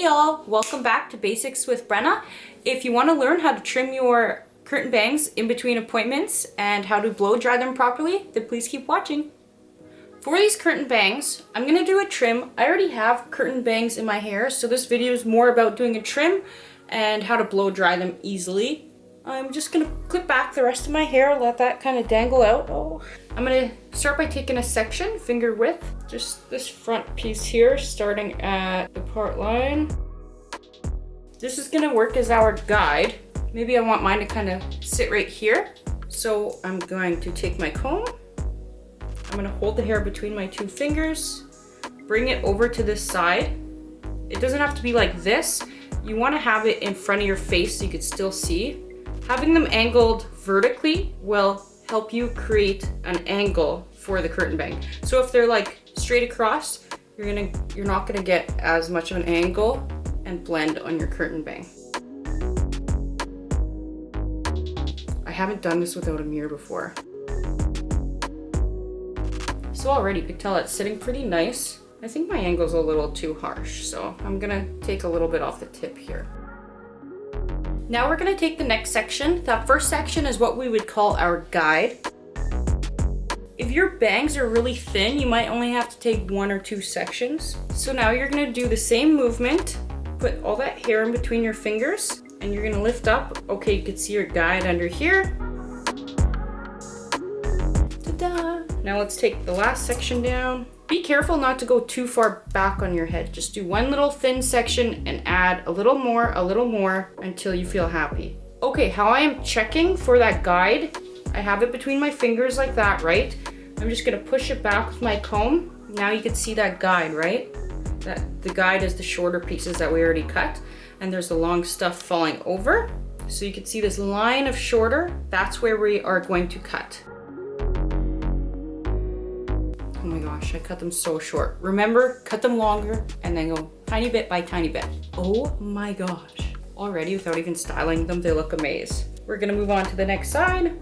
y'all, welcome back to Basics with Brena. If you want to learn how to trim your curtain bangs in between appointments and how to blow dry them properly, then please keep watching. For these curtain bangs, I'm going to do a trim. I already have curtain bangs in my hair, so this video is more about doing a trim and how to blow dry them easily. I'm just going to clip back the rest of my hair, let that kind of dangle out. I'm going to start by taking a section, finger width, just this front piece here, starting at the part line. This is going to work as our guide. Maybe I want mine to kind of sit right here. So I'm going to take my comb. I'm going to hold the hair between my two fingers, bring it over to this side. It doesn't have to be like this. You want to have it in front of your face so you can still see. Having them angled vertically will help you create an angle for the curtain bang. So if they're like straight across, you're not gonna get as much of an angle and blend on your curtain bang. I haven't done this without a mirror before. So already you can tell it's sitting pretty nice. I think my angle's a little too harsh, so I'm gonna take a little bit off the tip here. Now we're gonna take the next section. That first section is what we would call our guide. If your bangs are really thin, you might only have to take one or two sections. So now you're gonna do the same movement, put all that hair in between your fingers, and you're gonna lift up. Okay, you can see your guide under here. Ta-da! Now let's take the last section down. Be careful not to go too far back on your head. Just do one little thin section and add a little more until you feel happy. Okay, how I am checking for that guide, I have it between my fingers like that, right? I'm just gonna push it back with my comb. Now you can see that guide, right? The guide is the shorter pieces that we already cut, and there's the long stuff falling over. So you can see this line of shorter, that's where we are going to cut. Oh my gosh, I cut them so short. Remember, cut them longer and then go tiny bit by tiny bit. Oh my gosh. Already, without even styling them, they look amazing. We're gonna move on to the next side.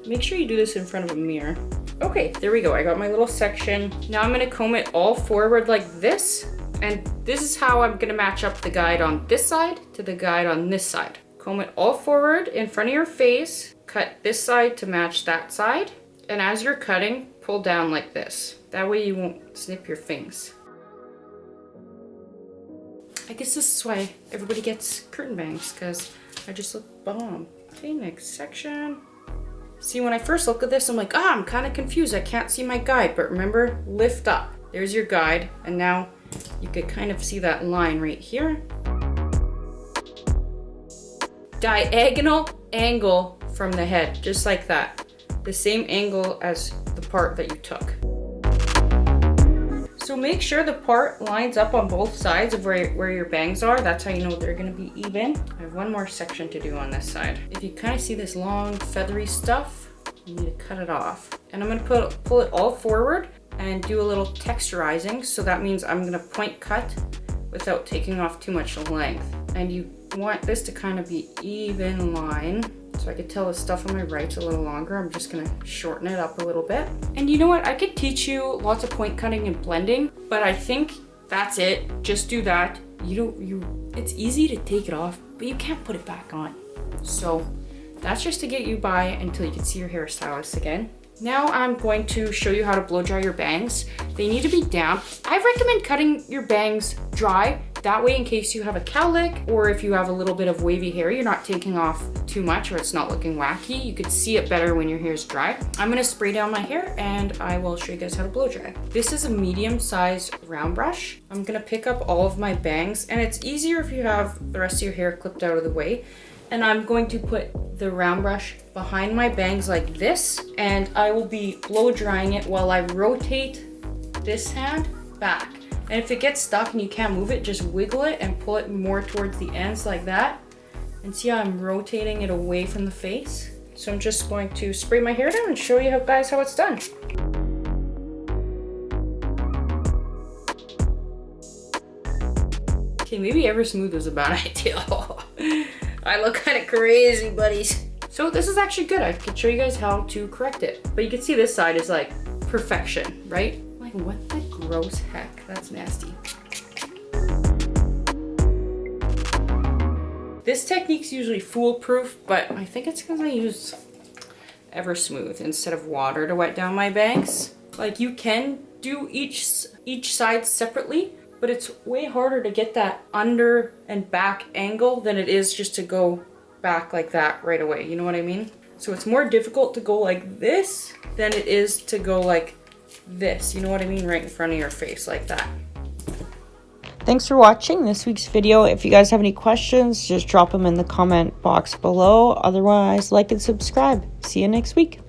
Make sure you do this in front of a mirror. Okay, there we go. I got my little section. Now I'm gonna comb it all forward like this. And this is how I'm gonna match up the guide on this side to the guide on this side. Comb it all forward in front of your face. Cut this side to match that side. And as you're cutting, pull down like this. That way you won't snip your things. I guess this is why everybody gets curtain bangs, because I just look bomb. Okay, next section. See, when I first look at this, I'm like, I'm kind of confused. I can't see my guide, but remember, lift up. There's your guide, and now you could kind of see that line right here. Diagonal angle from the head, just like that. The same angle as the part that you took. So make sure the part lines up on both sides of where your bangs are. That's how you know they're gonna be even. I have one more section to do on this side. If you kind of see this long feathery stuff, you need to cut it off. And I'm gonna pull it all forward and do a little texturizing. So that means I'm gonna point cut without taking off too much length. And you want this to kind of be even line. So I could tell the stuff on my right's a little longer. I'm just gonna shorten it up a little bit. And you know what? I could teach you lots of point cutting and blending, but I think that's it. Just do that. It's easy to take it off, but you can't put it back on. So that's just to get you by until you can see your hairstylist again. Now I'm going to show you how to blow dry your bangs. They need to be damp. I recommend cutting your bangs dry. That way, in case you have a cowlick or if you have a little bit of wavy hair, you're not taking off too much or it's not looking wacky. You could see it better when your hair is dry. I'm gonna spray down my hair and I will show you guys how to blow dry. This is a medium-sized round brush. I'm gonna pick up all of my bangs, and it's easier if you have the rest of your hair clipped out of the way. And I'm going to put the round brush behind my bangs like this, and I will be blow drying it while I rotate this hand back. And if it gets stuck and you can't move it, just wiggle it and pull it more towards the ends like that. And see how I'm rotating it away from the face? So I'm just going to spray my hair down and show you guys how it's done. Okay, maybe ever smooth is a bad idea. I look kind of crazy, buddies. So this is actually good. I could show you guys how to correct it. But you can see this side is like perfection, right? Like, what the gross heck? That's nasty. This technique's usually foolproof, but I think it's because I use Ever Smooth instead of water to wet down my bangs. Like, you can do each side separately, but it's way harder to get that under and back angle than it is just to go back like that right away. You know what I mean? So it's more difficult to go like this than it is to go like this. You know what I mean? Right in front of your face like that. Thanks for watching this week's video. If you guys have any questions, just drop them in the comment box below. Otherwise, like and subscribe. See you next week.